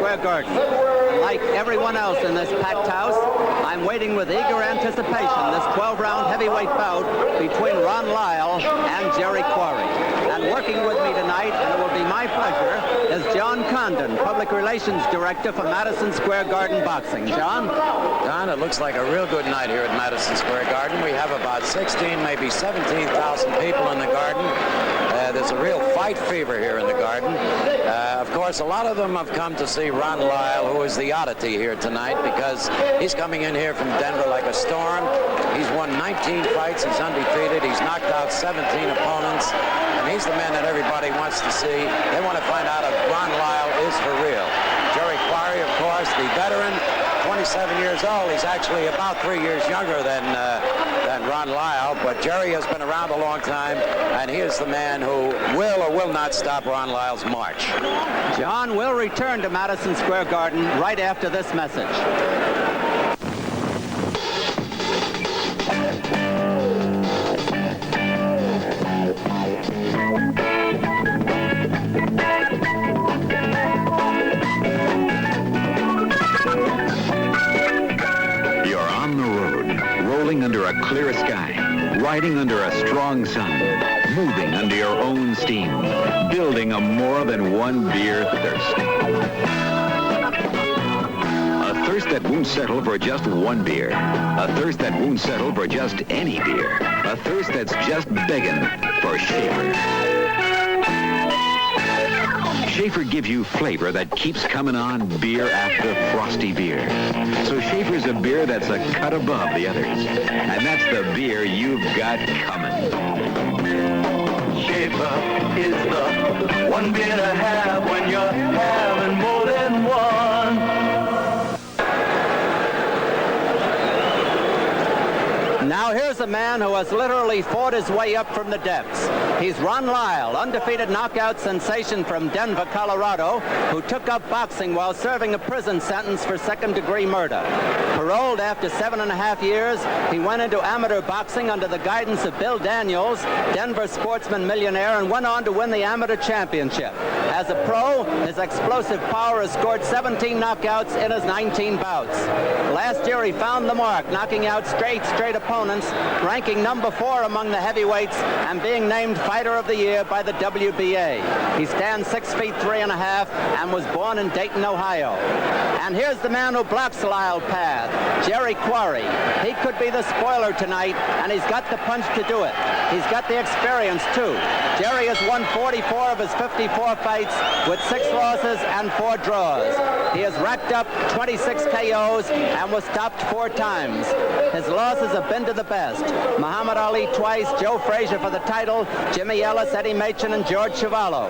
Square Garden. Like everyone else in this packed house, I'm waiting with eager anticipation this 12-round heavyweight bout between Ron Lyle and Jerry Quarry. And working with me tonight, and it will be my pleasure, is John Condon, Public Relations Director for Madison Square Garden Boxing. John? John, it looks like a real good night here at Madison Square Garden. We have about 16, maybe 17,000 people in the garden. There's a real fight fever here in the garden. Of course, a lot of them have come to see Ron Lyle, who is the oddity here tonight, because he's coming in here from Denver like a storm. He's won 19 fights. He's undefeated. He's knocked out 17 opponents. And he's the man that everybody wants to see. They want to find out if Ron Lyle is for real. Jerry Quarry, of course, the veteran, 27 years old. He's actually about 3 years younger than Ron Lyle, but Jerry has been around a long time, and he is the man who will or will not stop Ron Lyle's march. John will return to Madison Square Garden right after this message. Under a clear sky, riding under a strong sun, moving under your own steam, building a more than one beer thirst. A thirst that won't settle for just one beer. A thirst that won't settle for just any beer. A thirst that's just begging for Schaefer. Schaefer gives you flavor that keeps coming on beer after frosty beer. So Schaefer's a beer that's a cut above the others. And that's the beer you've got coming. Schaefer is the one beer to have when you're having more than one. Now here's a man who has literally fought his way up from the depths. He's Ron Lyle, undefeated knockout sensation from Denver, Colorado, who took up boxing while serving a prison sentence for second-degree murder. Paroled after 7.5 years, he went into amateur boxing under the guidance of Bill Daniels, Denver sportsman millionaire, and went on to win the amateur championship. As a pro, his explosive power has scored 17 knockouts in his 19 bouts. Last year, he found the mark, knocking out straight opponents, ranking number 4 among the heavyweights and being named Fighter of the Year by the WBA. He stands 6 feet 3.5 and was born in Dayton, Ohio. And here's the man who blocks Lyle's path, Jerry Quarry. He could be the spoiler tonight, and he's got the punch to do it. He's got the experience, too. Jerry has won 44 of his 54 fights with 6 losses and 4 draws. He has racked up 26 KOs and was stopped 4 times. His losses have been to the best: Muhammad Ali twice, Joe Frazier for the title, Jimmy Ellis, Eddie Machen, and George Chuvalo.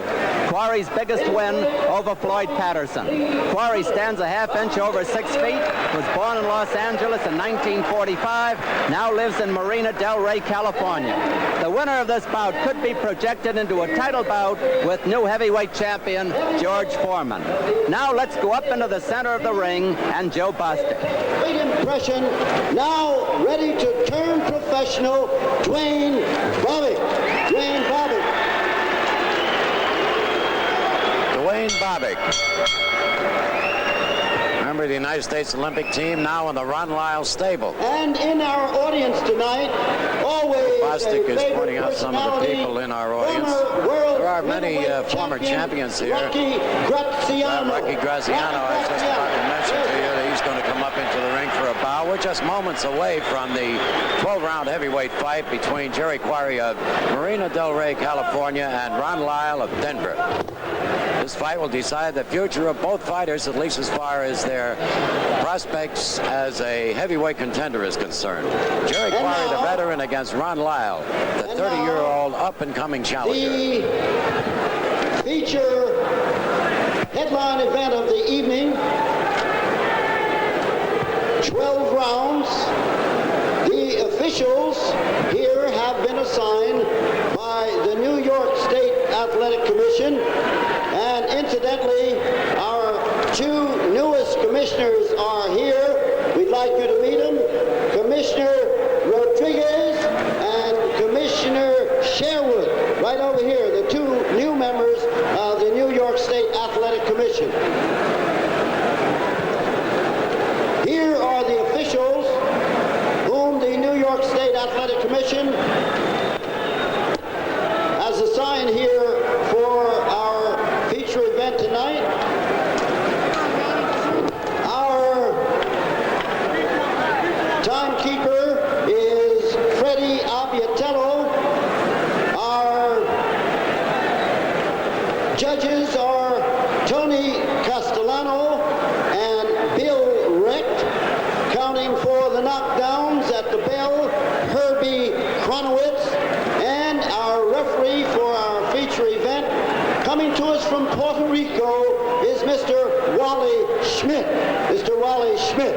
Quarry's biggest win over Floyd Patterson. Quarry stands a half-inch over 6 feet, was born in Los Angeles in 1945, now lives in Marina Del Rey, California. The winner of this bout could be projected into a title bout with new heavyweight champion George Foreman. Now let's go up into the center of the ring and Joe Bostic. Great impression. Now ready to turn professional, Dwayne Bobick. Dwayne Bobick. Dwayne Bobick. Remember the United States Olympic team, now in the Ron Lyle stable. And in our audience tonight, always Bostic is pointing out some of the people in our audience. There are many former champions here. Rocky Graziano. Rocky Graziano, I was just about to mention to you that he's going to come up into the ring for a bout. We're just moments away from the 12-round heavyweight fight between Jerry Quarry of Marina Del Rey, California, and Ron Lyle of Denver. This fight will decide the future of both fighters, at least as far as their prospects as a heavyweight contender is concerned. Jerry Quarry, the veteran, against Ron Lyle, the 30-year-old up-and-coming challenger. The feature headline event of the evening, 12 rounds. The officials here have been assigned by the New York State Athletic Commission. And incidentally, our 2 newest commissioners are here. We'd like you to meet them. Commissioner Rodriguez and Commissioner Sherwood, right over here, the 2 new members of the New York State Athletic Commission. Wally Schmidt. Mr. Wally Schmidt.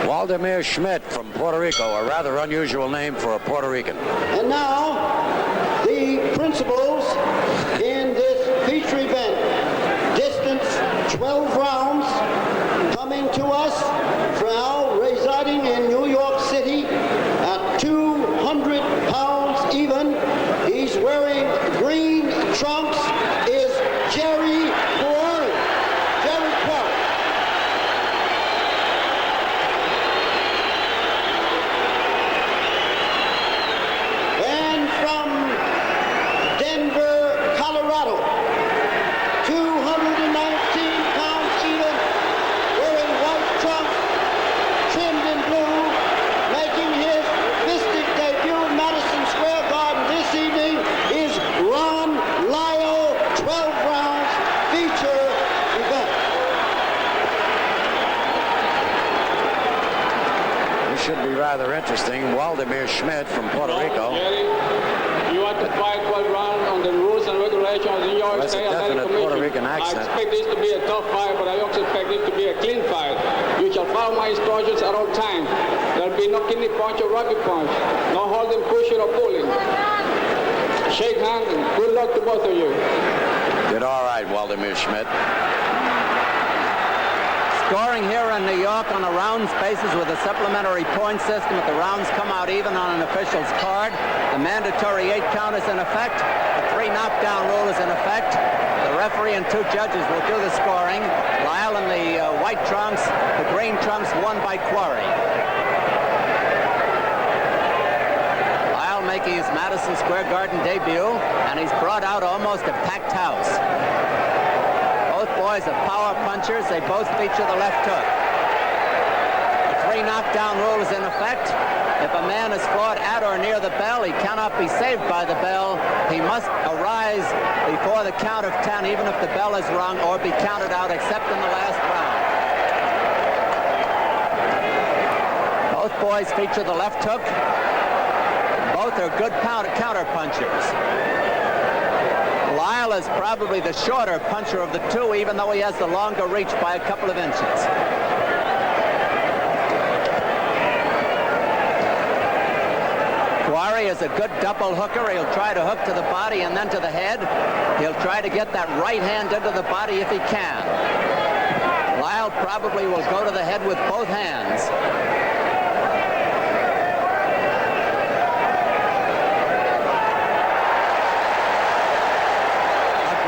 Waldemir Schmidt from Puerto Rico, a rather unusual name for a Puerto Rican. And now, the principals in this feature event. Distance 12 rounds, coming to us now, residing in New York City at 200 pounds even. He's wearing green trunks, is Jerry QUARRY. Jerry QUARRY. And from Denver, Colorado, 219 pounds even, wearing white trunks, trimmed in blue, making his mystic debut in Madison Square Garden this evening is Ron LYLE, 12 rounds feature event. This should be rather interesting. Waldemir Schmidt from Puerto Rico. Jerry, you want to fight 12 rounds on the rules and regulations of the New York That's a State Athletic definite Commission. Puerto Rican accent. I expect this to be a tough fight, but I also expect it to be a clean fight. You shall follow my instructions at all times. There'll be no kidney punch or rugby punch, no holding, pushing, or pulling. Shake hands and good luck to both of you. Did all right, Waldemir Schmidt. Scoring here in New York on a rounds basis with a supplementary point system. If the rounds come out even on an official's card, the mandatory 8 count is in effect. The 3 knockdown rule is in effect. The referee and 2 judges will do the scoring. Lyle in the white trunks, the green trunks won by QUARRY. Lyle making his Madison Square Garden debut, and he's brought out almost a packed house. Both boys are power punchers. They both feature the left hook. The 3 knockdown rule is in effect. If a man is fought at or near the bell, he cannot be saved by the bell. He must arise before the count of 10, even if the bell is rung, or be counted out, except in the last round. Both boys feature the left hook. Both are good counter punchers. Lyle is probably the shorter puncher of the 2, even though he has the longer reach by a couple of inches. QUARRY is a good double hooker. He'll try to hook to the body and then to the head. He'll try to get that right hand into the body if he can. Lyle probably will go to the head with both hands.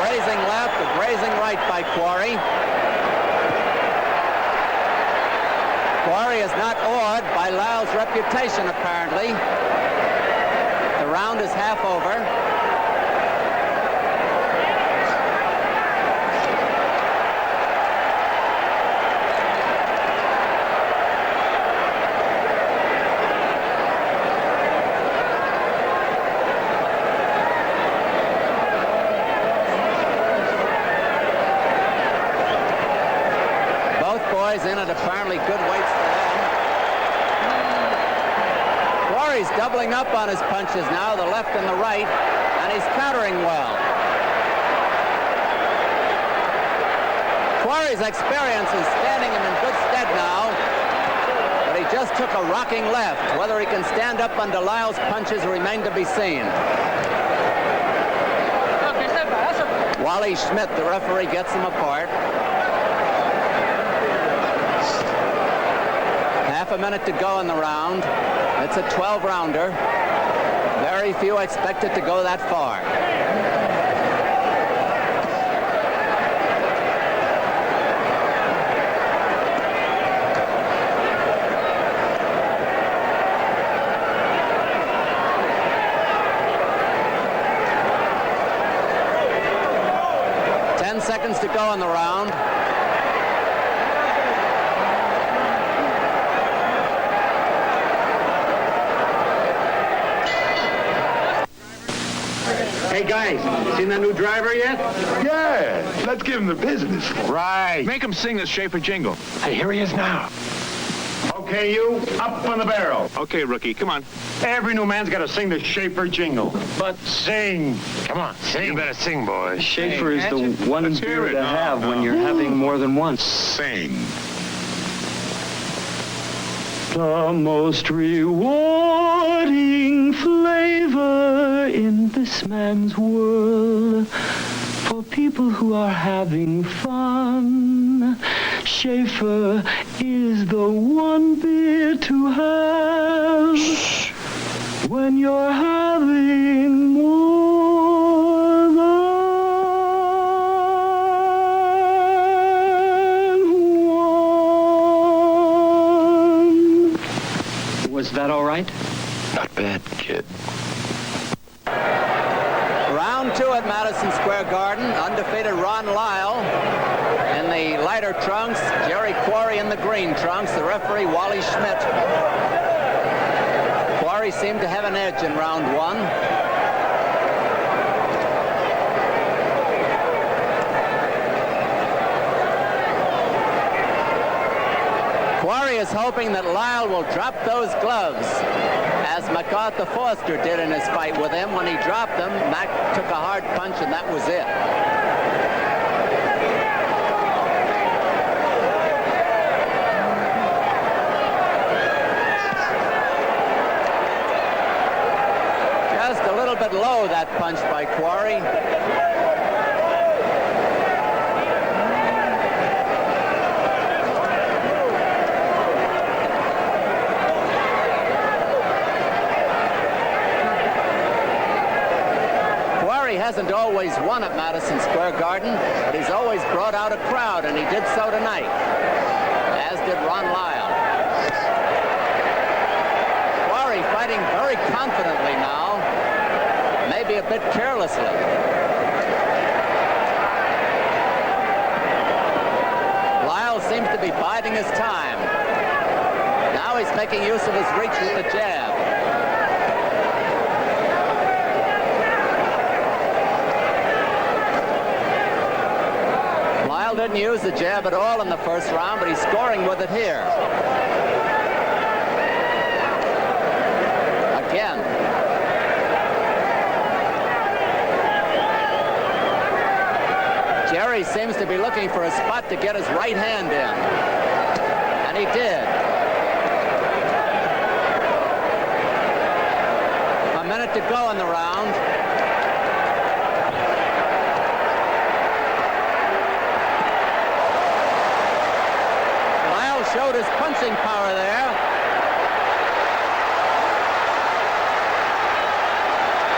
Grazing left, a grazing right by QUARRY. QUARRY is not awed by Lyle's reputation, apparently. The round is half over. In at apparently good weights for them. QUARRY's doubling up on his punches now, the left and the right, and he's countering well. QUARRY's experience is standing him in good stead now, but he just took a rocking left. Whether he can stand up under Lyle's punches remain to be seen. Wally Schmidt, the referee, gets them apart. Half a minute to go in the round. It's a 12-rounder. Very few expect it to go that far. Seconds to go in the round. Hey guys, seen that new driver yet? Yeah, let's give him the business. Right. Make him sing the Schaefer jingle. Hey, here he is now. Okay. Okay, you, up on the barrel. Okay, rookie, come on. Every new man's got to sing the Schaefer jingle. But sing. Come on, sing. You better sing, boy. Schaefer is the one Let's hear beer it. to have when you're having more than one. Sing. The most rewarding flavor in this man's world for people who are having fun. Schaefer is the one beer to have when you're having more than one. Was that all right? Not bad, kid. Round 2 at Madison Square Garden. Undefeated Ron Lyle in the lighter trunks. Jerry Quarry in the green trunks. The referee, Wally Schmidt. Quarry seemed to have an edge in round 1. Quarry is hoping that Lyle will drop those gloves, as MacArthur Foster did in his fight with him. When he dropped them, Mac took a hard punch, and that was it. Just a little bit low, that punch by Quarry. Hasn't always won at Madison Square Garden, but he's always brought out a crowd, and he did so tonight, as did Ron Lyle. Quarry fighting very confidently now, maybe a bit carelessly. Lyle seems to be biding his time. Now he's making use of his reach with the jab. Didn't use the jab at all in the first round, but he's scoring with it here. Again. Jerry seems to be looking for a spot to get his right hand in. And he did. A minute to go in the round. Showed his punching power there.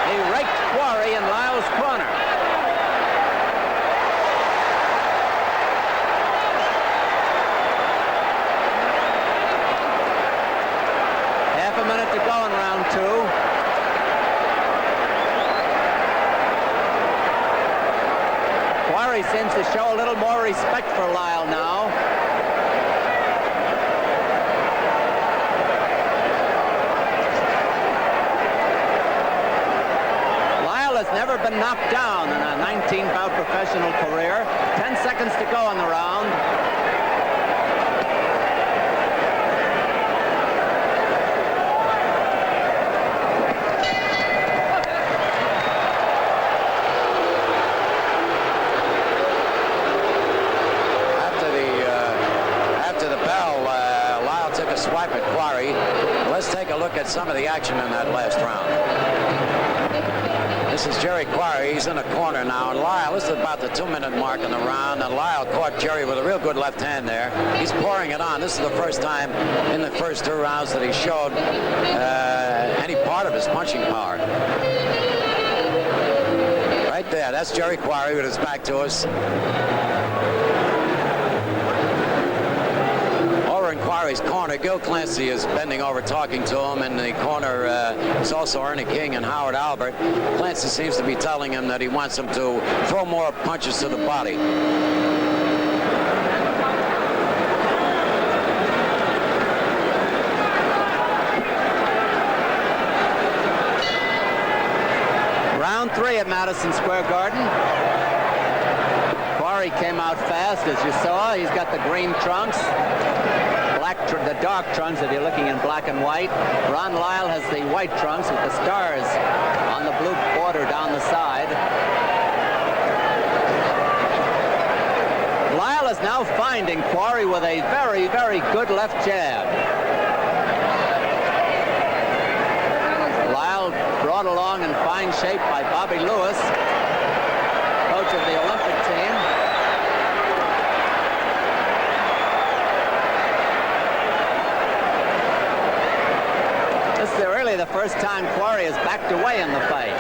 He raked Quarry in Lyle's corner. Half a minute to go in round 2. Quarry seems to show a little more respect for Lyle now. Never been knocked down in a 19-bout professional career. 10 seconds to go in the round. After the bell, Lyle took a swipe at Quarry. Let's take a look at some of the action in that last round. This is Jerry Quarry. He's in a corner now. And Lyle, this is about the 2-minute mark in the round. And Lyle caught Jerry with a real good left hand there. He's pouring it on. This is the first time in the first 2 rounds that he showed any part of his punching power. Right there. That's Jerry Quarry with his back to us. In Quarry's corner, Gil Clancy is bending over talking to him. In the corner is also Ernie King and Howard Albert. Clancy seems to be telling him that he wants him to throw more punches to the body. Round 3 at Madison Square Garden. Quarry came out fast, as you saw. He's got the green trunks, black the dark trunks if you're looking in black and white. Ron Lyle has the white trunks with the stars on the blue border down the side. Lyle is now finding Quarry with a very, very good left jab. Lyle brought along in fine shape by Bobby Lewis, coach of the Olympic team. This is really the first time Quarry has backed away in the fight.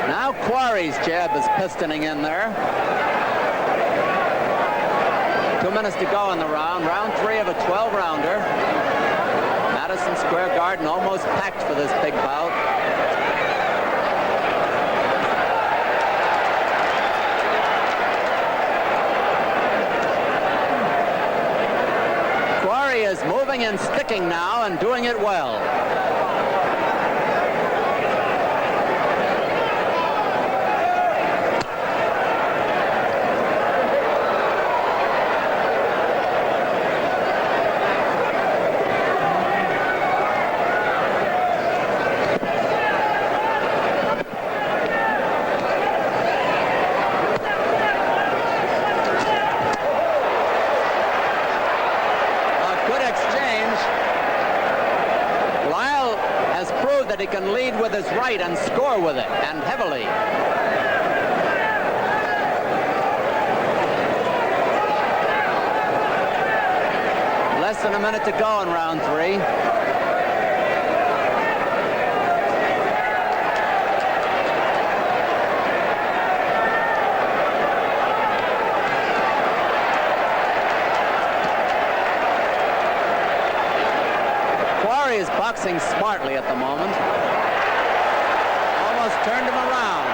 Now Quarry's jab is pistoning in there. 2 minutes to go in the round. Round 3 of a 12-rounder. Madison Square Garden almost packed for this big bout. Quarry is moving and sticking now and doing it well. That he can lead with his right and score with it, and heavily. Less than a minute to go in round 3. Quarry is boxing smartly at the moment. Almost turned him around.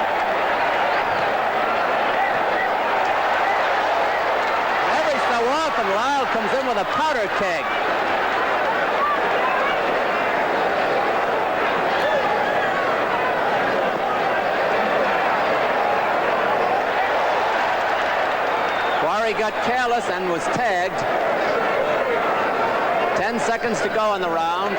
Every so often, Lyle comes in with a powder keg. Quarry got careless and was tagged. 10 seconds to go in the round.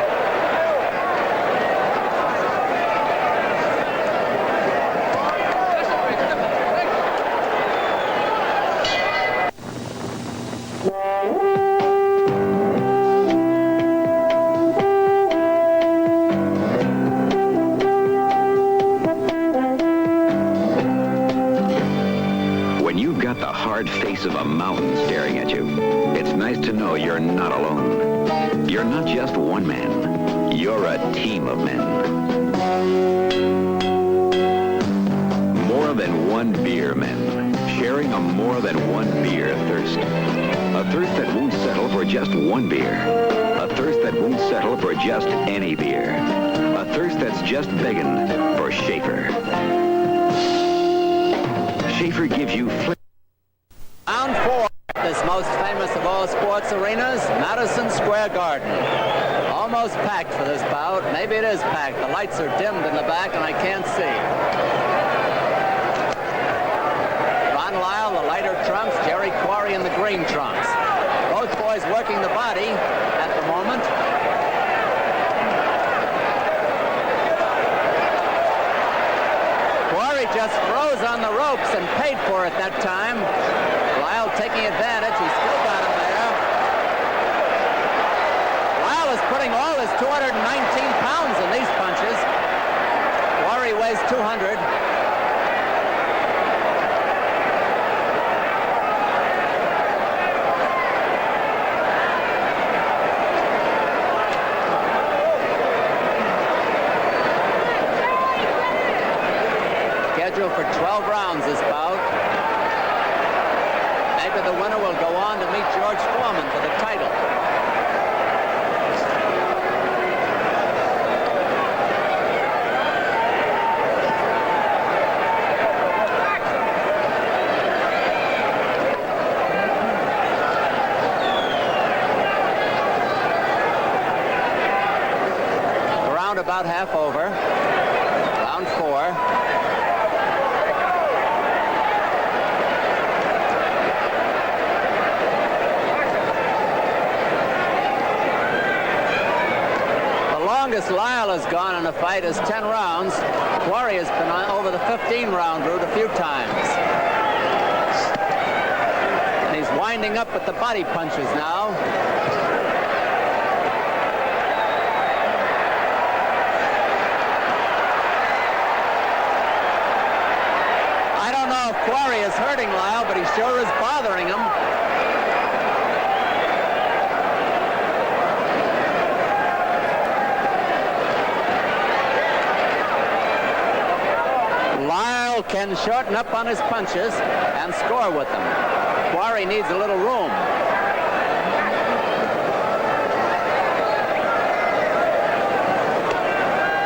When you've got the hard face of a mountain staring at you, it's nice to know you're not alone. You're not just one man. You're a team of men. More than one beer men, sharing a more than one beer thirst. A thirst that won't settle for just one beer. A thirst that won't settle for just any beer. A thirst that's just begging for Schaefer. Schaefer gives you Round 4. This most famous of all sports arenas, Madison Square Garden. Almost packed for this bout. Maybe it is packed. The lights are dimmed in the back and I can't see. Ron Lyle, the lighter trunks, Jerry Quarry in the green trunks. Both boys working the body at the moment. Quarry just froze on the ropes and paid for it that time. Lyle taking advantage. He's still got him there. Lyle is putting all his 219 pounds in these punches. Quarry weighs 200. Scheduled for 12 rounds this bout. Maybe the winner will go on to meet George Foreman for the title. Round about half over. Round 4. most Lyle has gone in a fight is 10 rounds. Quarry has been over the 15-round route a few times. And he's winding up with the body punches now. I don't know if Quarry is hurting Lyle, but he sure is bothering him. Lyle can shorten up on his punches and score with them. Quarry needs a little room.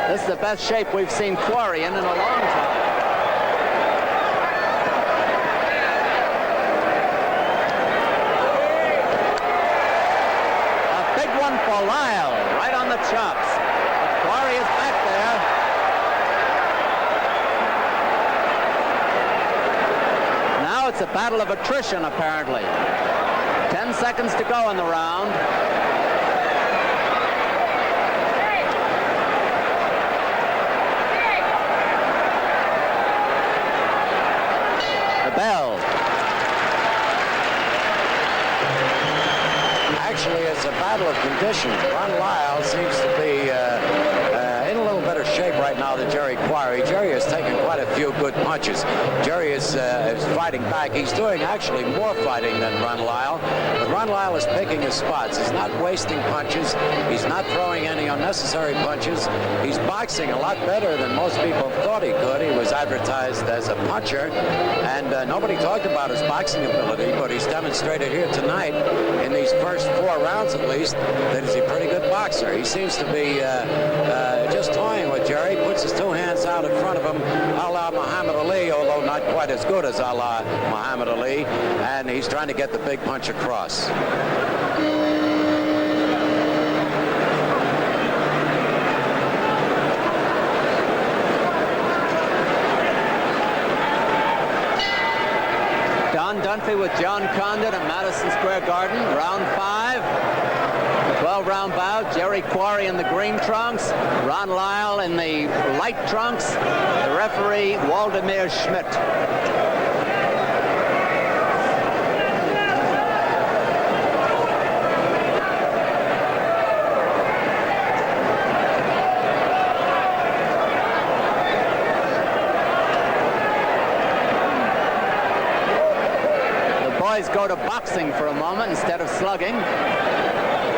This is the best shape we've seen Quarry in a long time. A big one for Lyle, right on the chops. But Quarry is back there. Now it's a battle of attrition, apparently. 10 seconds to go in the round. The bell. Actually, it's a battle of conditions. Ron Lyle seems to be in a little better shape right now than Jerry Quarry. Jerry has taken quite a few good punches. Jerry is fighting back. He's doing actually more fighting than Ron Lyle, but Ron Lyle is picking his spots. He's not wasting punches. He's not throwing any unnecessary punches. He's boxing a lot better than most people thought he could. He was advertised as a puncher, and nobody talked about his boxing ability, but he's demonstrated here tonight in these first 4 rounds at least that he's a pretty good boxer. He seems to be just toying with Jerry, puts his 2 hands out in front of him, a la Muhammad Ali, although not quite as good as a la Muhammad Ali, and he's trying to get the big punch across. Don Dunphy with John Condon at Madison Square Garden, round 5. 12-round bout. Jerry Quarry in the green trunks, Ron Lyle in the light trunks, the referee Waldemar Schmidt. The boys go to boxing for a moment instead of slugging.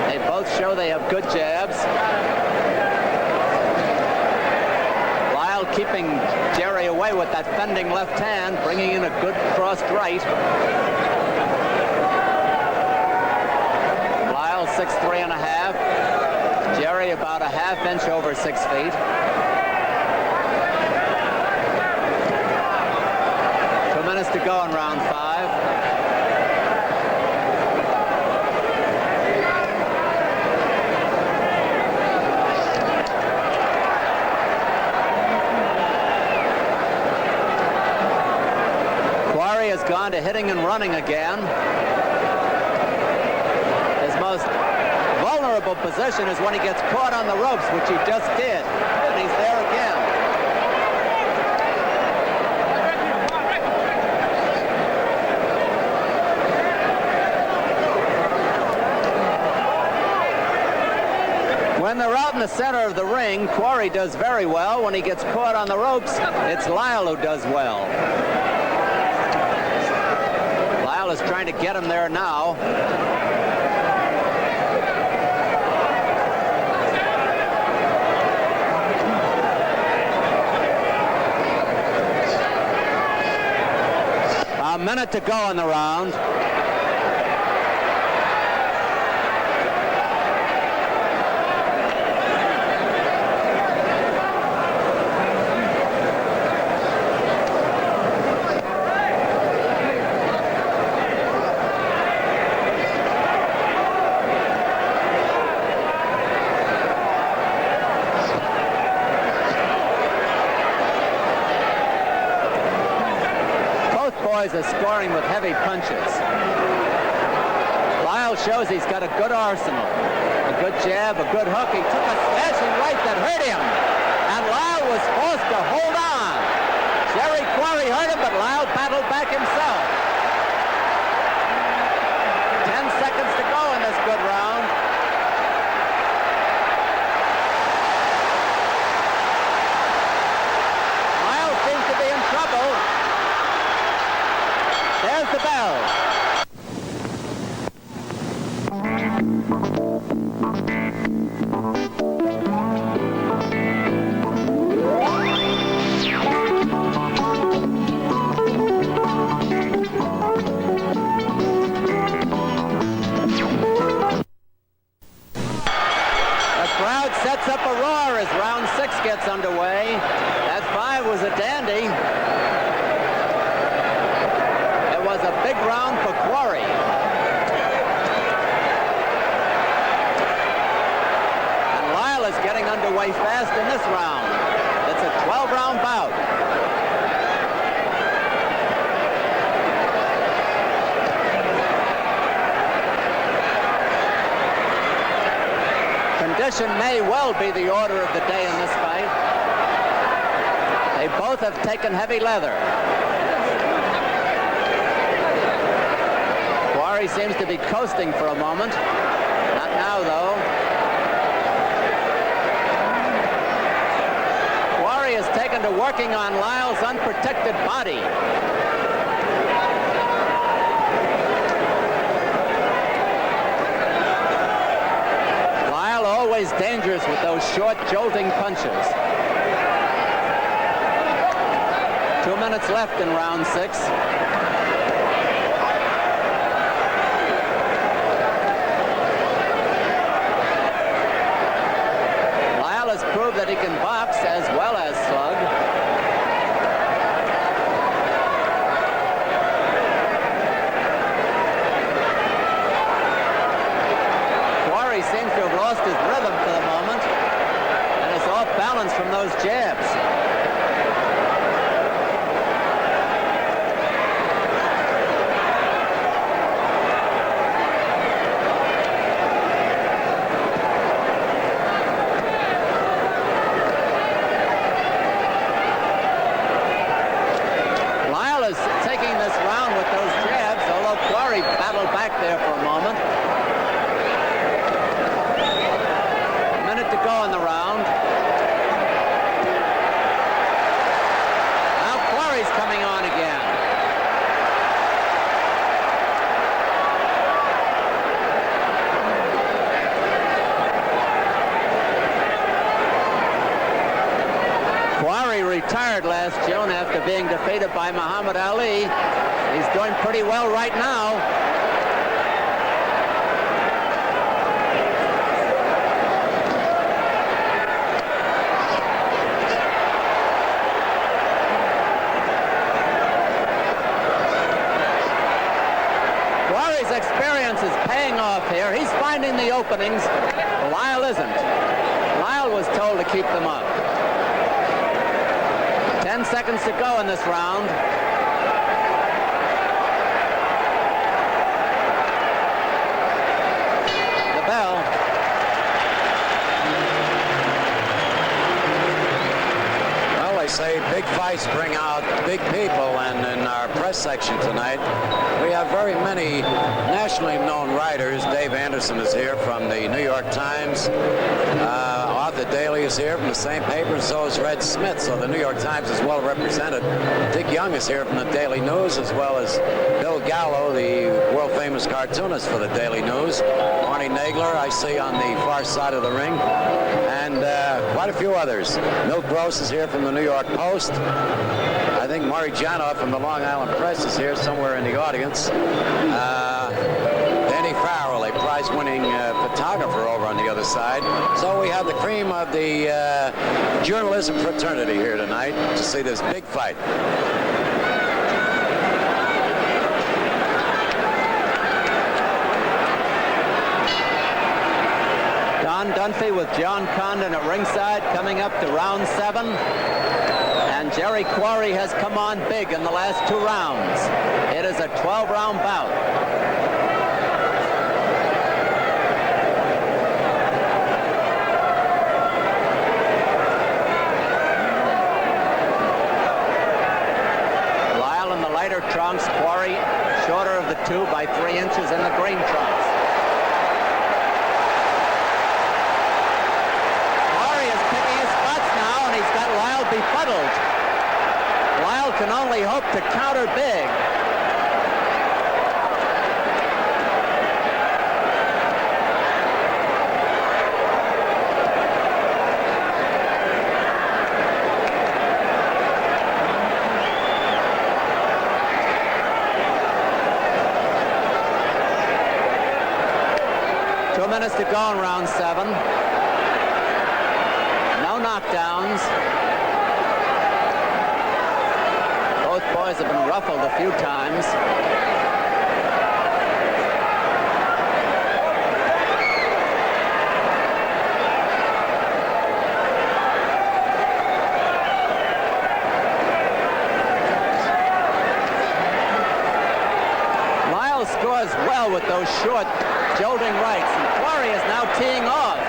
They both show they have good jabs. Lyle keeping Jerry away with that fending left hand, bringing in a good crossed right. Lyle 6'3½". Jerry about a ½ inch over 6 feet. 2 minutes to go in round 5. Has gone to hitting and running again. His most vulnerable position is when he gets caught on the ropes, which he just did, and he's there again. When they're out in the center of the ring, Quarry does very well. When he gets caught on the ropes, it's Lyle who does well. Is trying to get him there now. A minute to go in the round. Boys are scoring with heavy punches. Lyle shows he's got a good arsenal. A good jab, a good hook. He took a smashing right that hurt him. And Lyle was forced to hold on. Jerry Quarry hurt him, but Lyle battled back himself. 10 seconds to go in this good round. Lyle seems to be in trouble. There's the bell. Sets up a roar as round 6 gets underway. That 5 was a dandy. It was a big round for Quarry. And Lyle is getting underway fast in this round. It's a 12-round bout. Condition may well be the order of the day in this fight. They both have taken heavy leather. Quarry seems to be coasting for a moment. Not now, though. Quarry has taken to working on Lyle's unprotected body. Always dangerous with those short, jolting punches. 2 minutes left in round 6. Lyle has proved that he can box as well as slug. Seems to have lost his rhythm for the moment and is off balance from those jabs. Lyle is taking this round with those jabs, although Quarry battled back there for a moment. To go in the round. Now Quarry's coming on again. Quarry retired last June after being defeated by Muhammad Ali. He's doing pretty well right now. Experience is paying off here. He's finding the openings. Lyle isn't. Lyle was told to keep them up. 10 seconds to go in this round. The bell. Well, they say big fights bring out big people, and in our press section tonight, we have very many nationally known writers. Dave Anderson is here from the New York Times. Arthur Daly is here from the same paper, and so is Red Smith. So the New York Times is well represented. Dick Young is here from the Daily News, as well as Bill Gallo, the world-famous cartoonist for the Daily News. Arnie Nagler, I see on the far side of the ring. And quite a few others. Milt Gross is here from the New York Post. I think Murray Janoff from the Long Island Press is here somewhere in the audience. Danny Farrell, a prize-winning photographer over on the other side. So we have the cream of the journalism fraternity here tonight to see this big fight. Don Dunphy with John Condon at ringside coming up to round 7. And Jerry Quarry has come on big in the last 2 rounds. It is a 12-round bout. trunks. Quarry shorter of the two by 3 inches in the green trunks. Quarry is picking his spots now, and he's got Lyle befuddled. Lyle can only hope to counter big. Minutes to go in round 7. No knockdowns. Both boys have been ruffled a few times. Lyle scores well with those short jolting rights, and Quarry is now teeing off.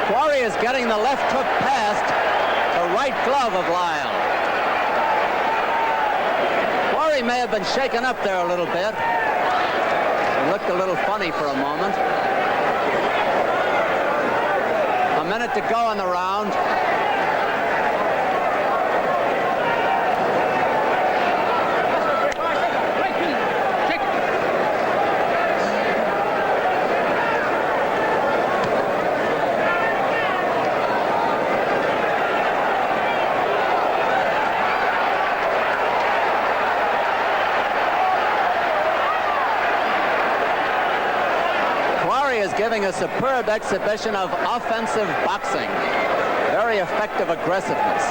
Quarry is getting the left hook past the right glove of Lyle. Quarry may have been shaken up there a little bit. It looked a little funny for a moment. A minute to go in the round. Is giving a superb exhibition of offensive boxing. Very effective aggressiveness.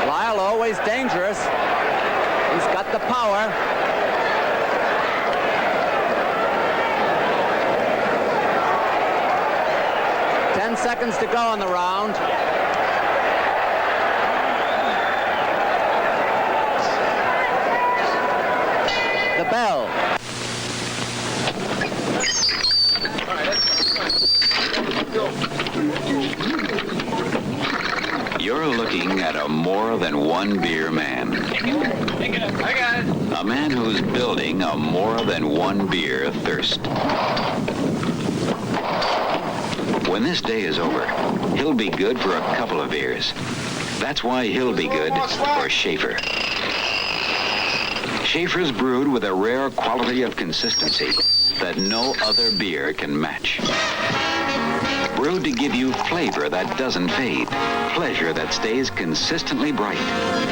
Lyle always dangerous. He's got the power. Ten seconds to go in the round. The bell. You're looking at a more than one beer man. I got it. A man who's building a more than one beer thirst. When this day is over, he'll be good for a couple of beers. That's why he'll be good for Schaefer. Schaefer's brewed with a rare quality of consistency that no other beer can match. Brewed to give you flavor that doesn't fade, pleasure that stays consistently bright,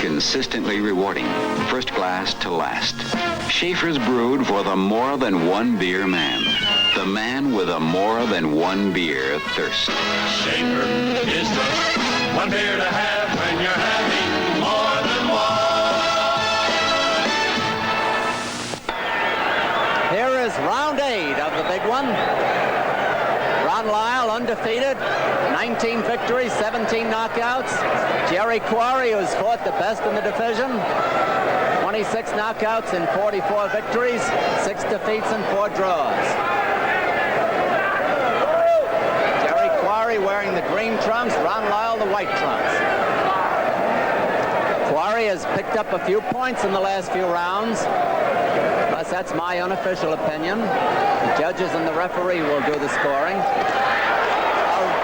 consistently rewarding, first glass to last. Schaefer's brewed for the more than one beer man, the man with a more than one beer thirst. Schaefer is the one beer to have when you're having more than one. Here is round 8 of the big one. Ron Lyle undefeated, 19 victories, 17 knockouts. Jerry Quarry, who's fought the best in the division, 26 knockouts and 44 victories, 6 defeats and 4 draws. Jerry Quarry wearing the green trunks, Ron Lyle the white trunks. Quarry has picked up a few points in the last few rounds. That's my unofficial opinion. The judges and the referee will do the scoring. A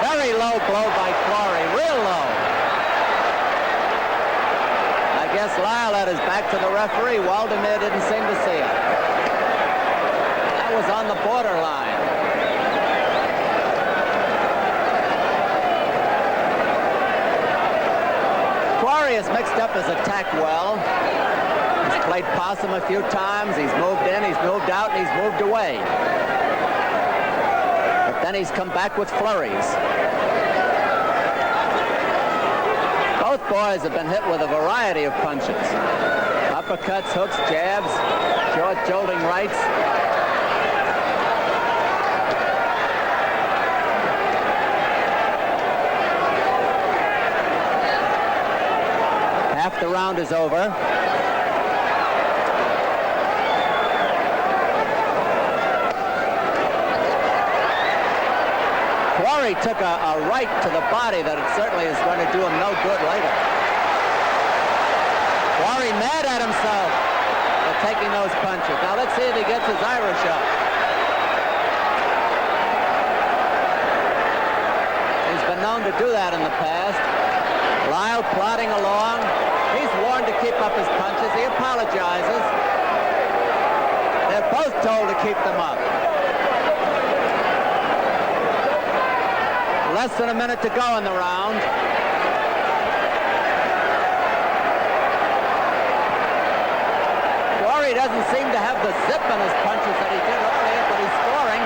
very low blow by Quarry, real low. I guess Lyle had his back to the referee. Waldemir didn't seem to see it. That was on the borderline. Quarry has mixed up his attack well. Played possum a few times. He's moved in, he's moved out, and he's moved away. But then he's come back with flurries. Both boys have been hit with a variety of punches. Uppercuts, hooks, jabs, short jolting rights. the round is over. QUARRY took a right to the body that it certainly is going to do him no good later. QUARRY mad at himself for taking those punches. Now let's see if he gets his Irish up. He's been known to do that in the past. Lyle plodding along. He's warned to keep up his punches. He apologizes. They're both told to keep them up. Less than a minute to go in the round. QUARRY doesn't seem to have the zip in his punches that he did earlier, but he's scoring.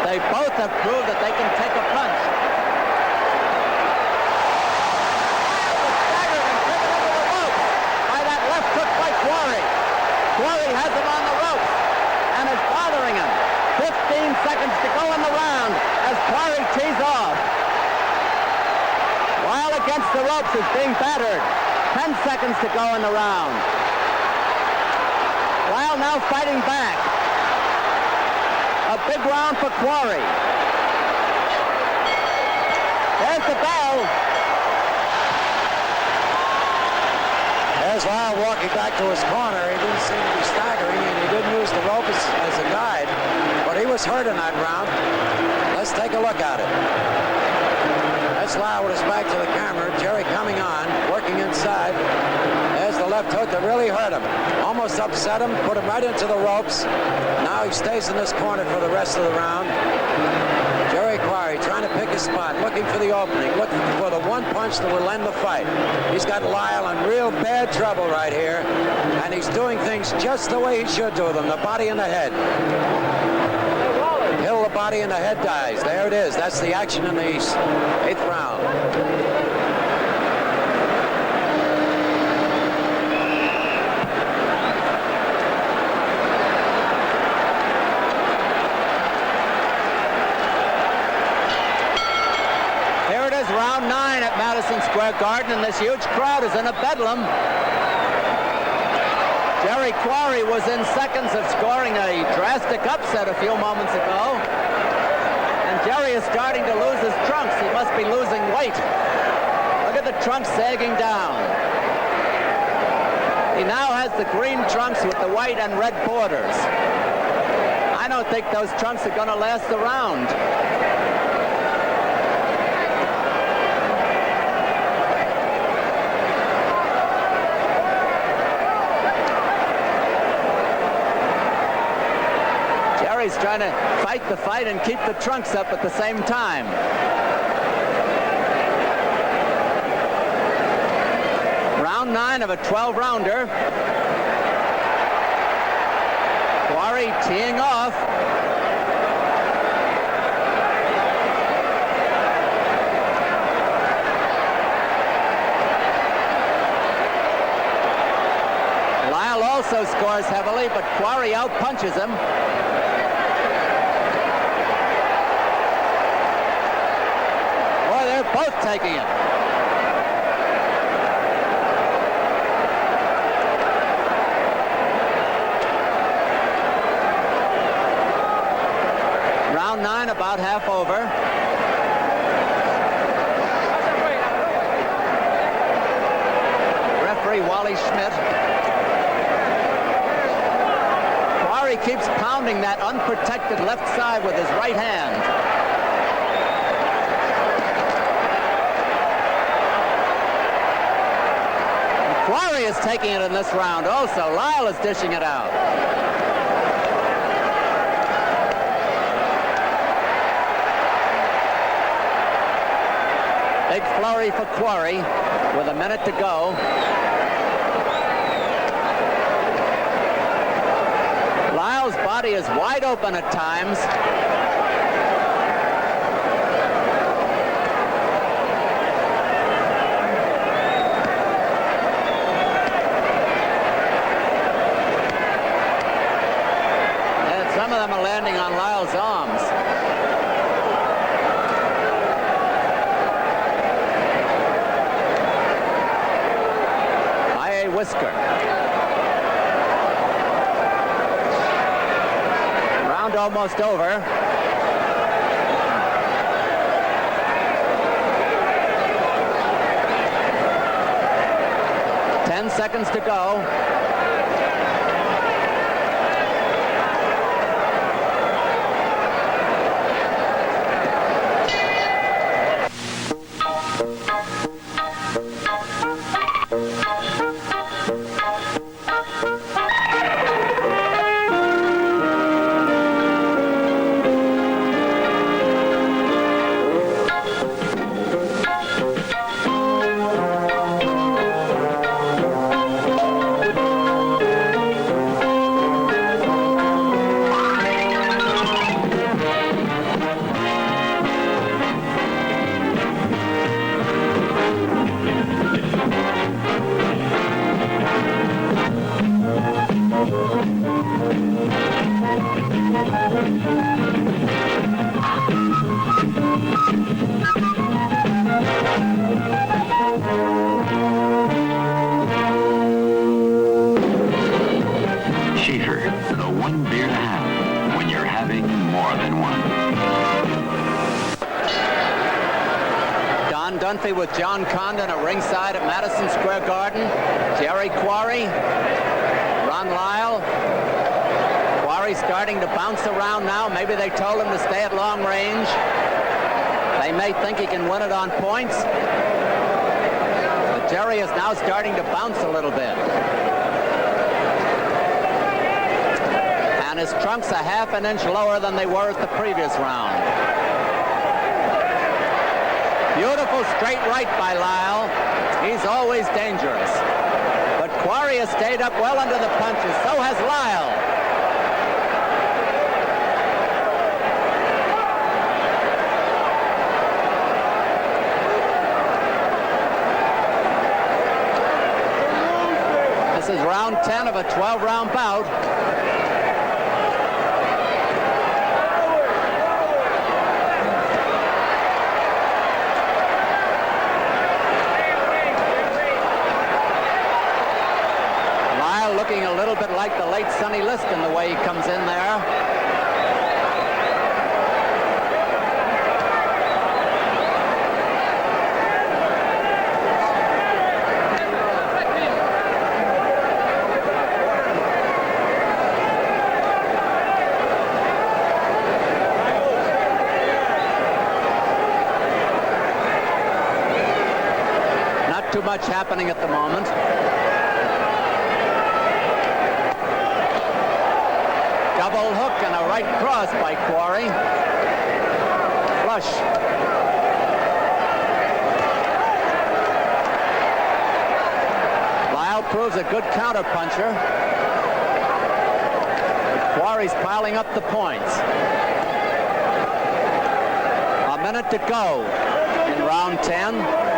They both have proved that they can take a punch. QUARRY has him on the ropes and is bothering him. 15 seconds to go in the round as QUARRY tees off. LYLE against the ropes is being battered. 10 seconds to go in the round. LYLE now fighting back. A big round for QUARRY. There's the bell. There's LYLE walking back to his corner. He didn't seem to be staggering, and he didn't use the rope as a guide, but he was hurt in that round. Let's take a look at it. That's LYLE with his back to the camera. Jerry coming on, working inside. There's the left hook that really hurt him. Almost upset him, put him right into the ropes. Now he stays in this corner for the rest of the round. Jerry QUARRY trying to pick a spot, looking for the opening, looking for the one punch that will end the fight. He's got LYLE in real bad trouble right here, and he's doing things just the way he should do them, the body and the head. Hill the body and the head dies. There it is. That's the action in the 8th round. Round 9 at Madison Square Garden, and this huge crowd is in a bedlam. Jerry QUARRY was in seconds of scoring a drastic upset a few moments ago. And Jerry is starting to lose his trunks. He must be losing weight. Look at the trunks sagging down. He now has the green trunks with the white and red borders. I don't think those trunks are going to last the round. He's trying to fight the fight and keep the trunks up at the same time. Round 9 of a 12-rounder. QUARRY teeing off. LYLE also scores heavily, but QUARRY outpunches him. Both taking it. Round 9 about half over. Referee Wally Schmidt. QUARRY keeps pounding that unprotected left side with his right hand. QUARRY is taking it in this round also. LYLE is dishing it out. Big flurry for QUARRY with a minute to go. LYLE's body is wide open at times. whisker. Round almost over. Seconds to go. With John Condon at ringside at Madison Square Garden. Jerry Quarry, Ron Lyle. Quarry starting to bounce around now. Maybe they told him to stay at long range. They may think he can win it on points. But Jerry is now starting to bounce a little bit. And his trunks a half an inch lower than they were at the previous round. Beautiful straight right by Lyle. He's always dangerous. But Quarry has stayed up well under the punches. So has Lyle. This is round 10 of a 12-round bout. Looking a little bit like the late Sonny Liston, the way he comes in there. Not too much happening at the moment. Double hook and a right cross by Quarry. Flush. Lyle proves a good counter puncher. But Quarry's piling up the points. A minute to go in round 10.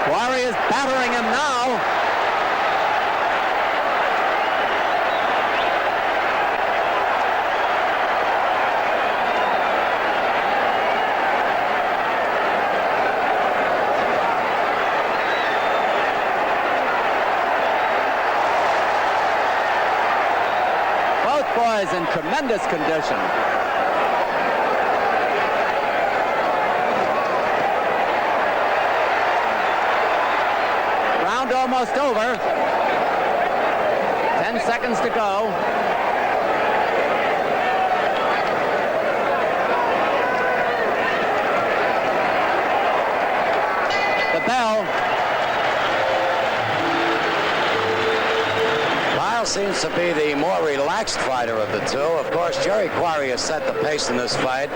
Quarry is battering him now. Both boys in tremendous condition. Almost over. 10 seconds to go. The bell. Lyle seems to be the more relaxed fighter of the two. Of course, Jerry Quarry has set the pace in this fight.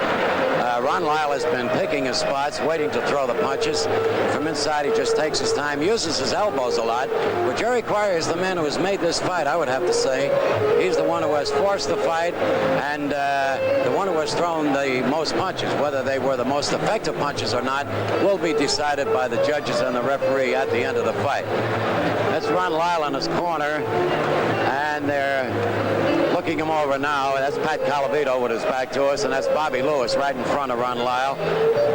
Ron Lyle has been picking his spots, waiting to throw the punches. From inside, he just takes his time, uses his elbows a lot. But Jerry Quarry is the man who has made this fight, I would have to say. He's the one who has forced the fight and the one who has thrown the most punches. Whether they were the most effective punches or not will be decided by the judges and the referee at the end of the fight. That's Ron Lyle in his corner, and they're taking him over now. That's Pat Calavito with his back to us, and that's Bobby Lewis right in front of Ron Lyle,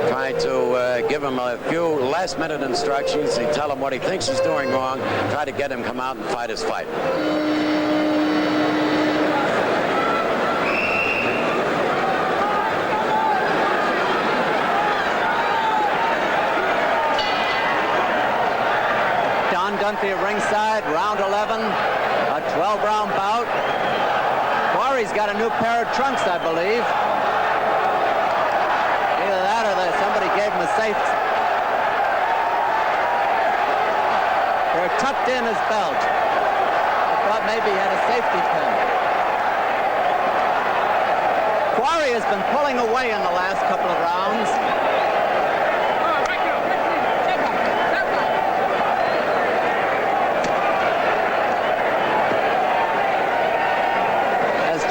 trying to give him a few last-minute instructions. He tell him what he thinks he's doing wrong, try to get him come out and fight his fight. Dunphy at ringside, round 11, a 12-round bout. Quarry's got a new pair of trunks, I believe. Either that or somebody gave him a safe. They're tucked in his belt. I thought maybe he had a safety pin. Quarry has been pulling away in the last couple of rounds.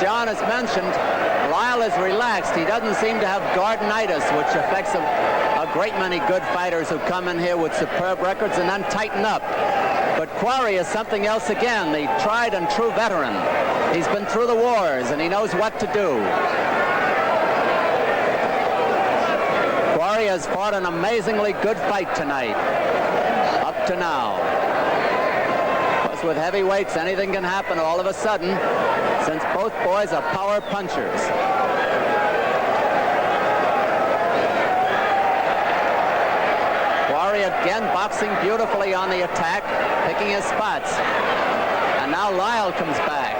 John has mentioned, Lyle is relaxed. He doesn't seem to have gardenitis, which affects a great many good fighters who come in here with superb records and then tighten up. But Quarry is something else again, the tried and true veteran. He's been through the wars and he knows what to do. Quarry has fought an amazingly good fight tonight, up to now. With heavyweights, anything can happen all of a sudden, since both boys are power punchers. Quarry again boxing beautifully on the attack, picking his spots. And now Lyle comes back.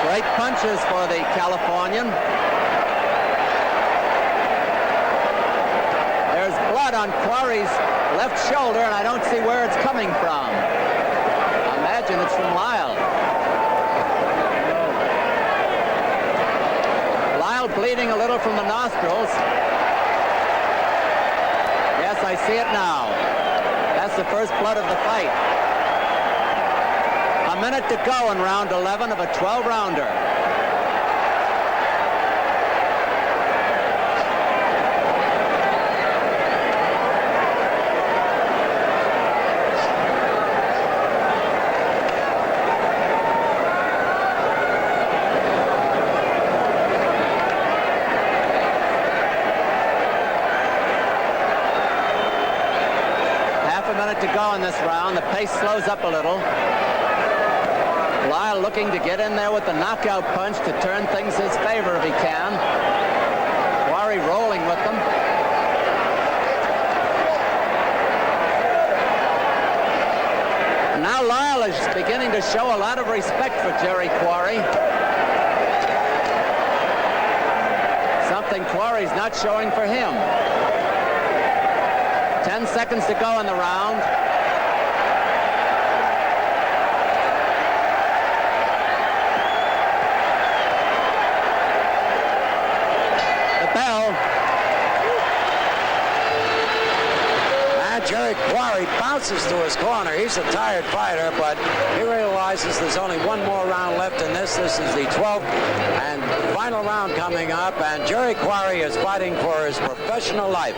Great punches for the Californian. There's blood on Quarry's left shoulder, and I don't see where it's coming from. I imagine it's from Lyle. Lyle bleeding a little from the nostrils. Yes, I see it now. That's the first blood of the fight. A minute to go in round 11 of a 12-rounder. To go in this round. The pace slows up a little. Lyle looking to get in there with the knockout punch to turn things his favor if he can. Quarry rolling with them. Now Lyle is beginning to show a lot of respect for Jerry Quarry. Something Quarry's not showing for him. 10 seconds to go in the round. The bell. And Jerry Quarry bounces to his corner. He's a tired fighter, but he realizes there's only one more round left in this. This is the 12th and final round coming up, and Jerry Quarry is fighting for his professional life.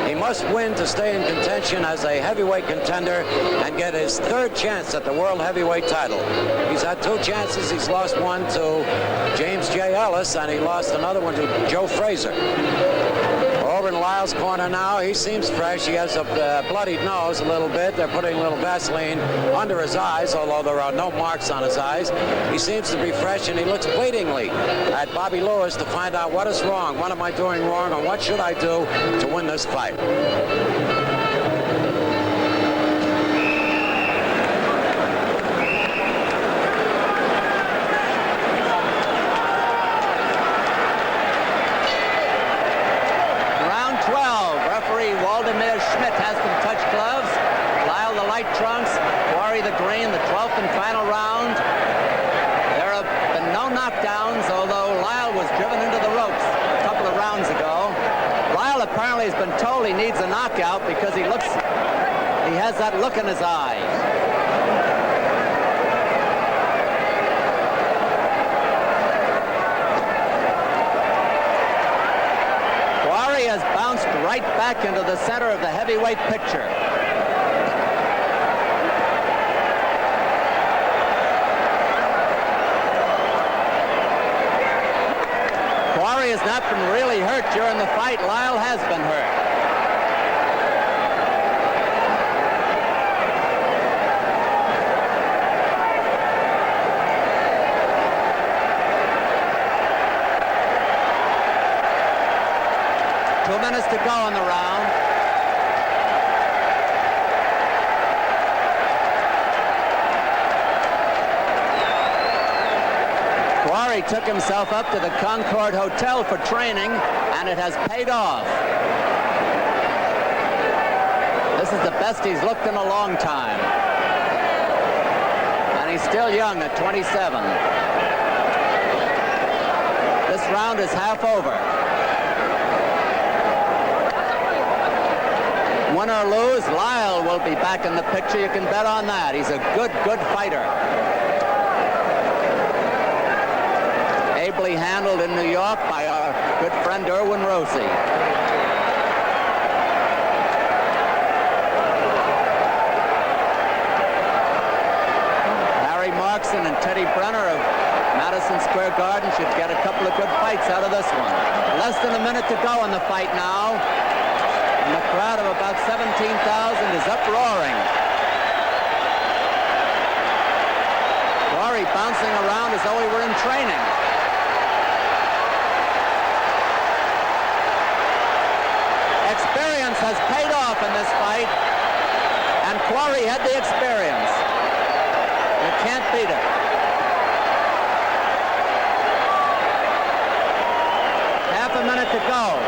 He must win to stay in contention as a heavyweight contender and get his third chance at the world heavyweight title. He's had two chances. He's lost one to James J. Ellis, and he lost another one to Joe Frazier. Over in Lyle's corner now, he seems fresh. He has a bloodied nose a little bit. They're putting a little Vaseline under his eyes, although there are no marks on his eyes. He seems to be fresh, and he looks pleadingly at Bobby Lewis to find out what is wrong, what am I doing wrong, and what should I do to win this fight. Trunks, Quarry the green, the 12th and final round. There have been no knockdowns, although Lyle was driven into the ropes a couple of rounds ago. Lyle apparently has been told he needs a knockout because he has that look in his eye. Quarry has bounced right back into the center of the heavyweight picture. not been really hurt during the fight. Lyle has been hurt. Two minutes to go in the round. QUARRY took himself up to the Concord Hotel for training, and it has paid off. This is the best he's looked in a long time. And he's still young at 27. This round is half over. Win or lose, Lyle will be back in the picture. You can bet on that. He's a good fighter. Ably handled in New York by our good friend Erwin Rossi. Harry Markson and Teddy Brenner of Madison Square Garden should get a couple of good fights out of this one. Less than a minute to go in the fight now. And the crowd of about 17,000 is uproaring. QUARRY bouncing around as though he were in training. Experience has paid off in this fight, and QUARRY had the experience. You can't beat it. Half a minute to go.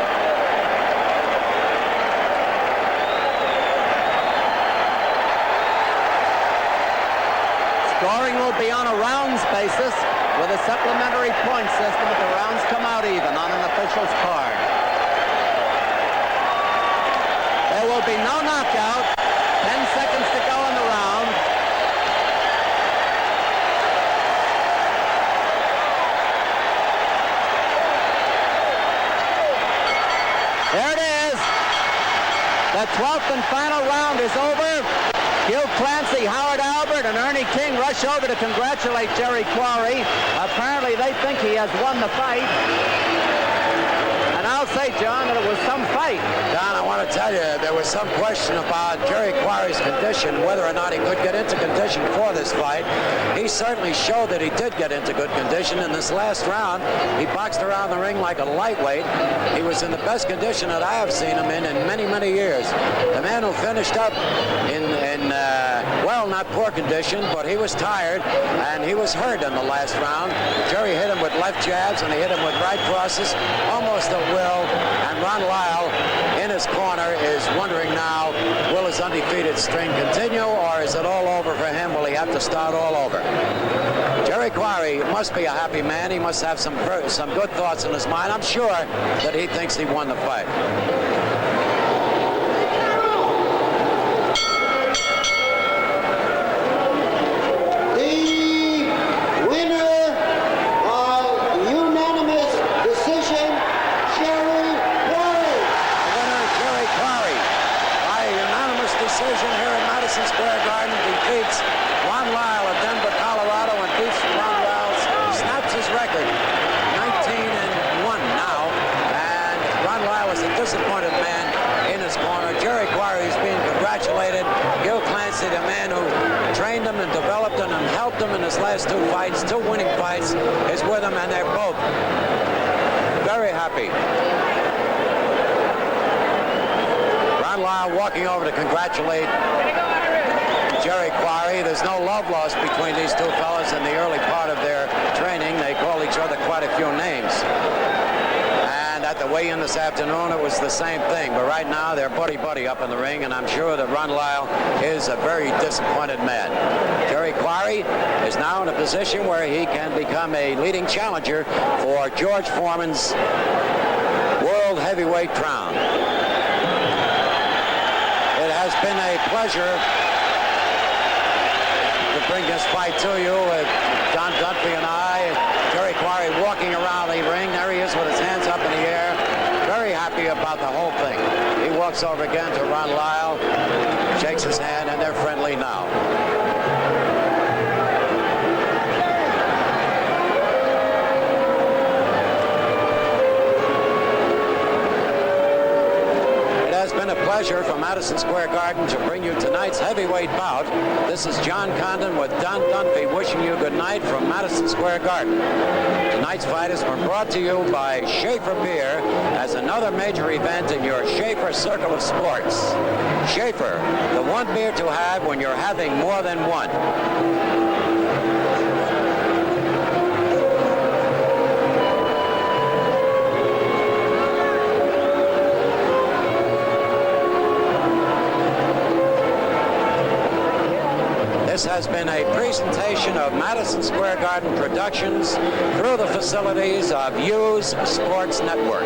Scoring will be on a rounds basis with a supplementary point system if the rounds come out even on an official's card. There will be no knockout. 10 seconds to go in the round. There it is. The 12th and final round is over. Hugh Clancy, Howard Albert, and Ernie King rush over to congratulate Jerry QUARRY. Apparently they think he has won the fight. And I'll say, John, that it was some fight. Don, I want to tell you, there was some question about Jerry QUARRY's condition, whether or not he could get into condition for this fight. He certainly showed that he did get into good condition. In this last round, he boxed around the ring like a lightweight. He was in the best condition that I have seen him in many, many years. The man who finished up in well, not poor condition, but he was tired, and he was hurt in the last round. Jerry hit him with left jabs, and he hit him with right crosses, almost at will, and Ron Lyle in his corner is wondering now, will his undefeated string continue, or is it all over for him? Will he have to start all over? Jerry QUARRY must be a happy man. He must have some good thoughts in his mind. I'm sure that he thinks he won the fight. Disappointed man in his corner. Jerry QUARRY is being congratulated. Gil Clancy, the man who trained him and developed him and helped him in his last two fights, two winning fights, is with him, and they're both very happy. Ron Lyle walking over to congratulate Jerry QUARRY. There's no love lost between these two fellas in the early part of their training. They call each other quite a few names. At the weigh-in this afternoon, it was the same thing. But right now, they're buddy-buddy up in the ring, and I'm sure that Ron Lyle is a very disappointed man. Jerry QUARRY is now in a position where he can become a leading challenger for George Foreman's World Heavyweight crown. It has been a pleasure to bring this fight to you with John Dunphy and I. Jerry QUARRY walking around the ring. There he is with his hands up in the air. Very happy about the whole thing. He walks over again to Ron Lyle, shakes his hand, and they're friendly now. pleasure from Madison Square Garden to bring you tonight's heavyweight bout. This is John Condon with Don Dunphy wishing you good night from Madison Square Garden. Tonight's fight has been brought to you by Schaefer Beer as another major event in your Schaefer Circle of Sports. Schaefer, the one beer to have when you're having more than one. This has been a presentation of Madison Square Garden Productions through the facilities of Hughes Sports Network.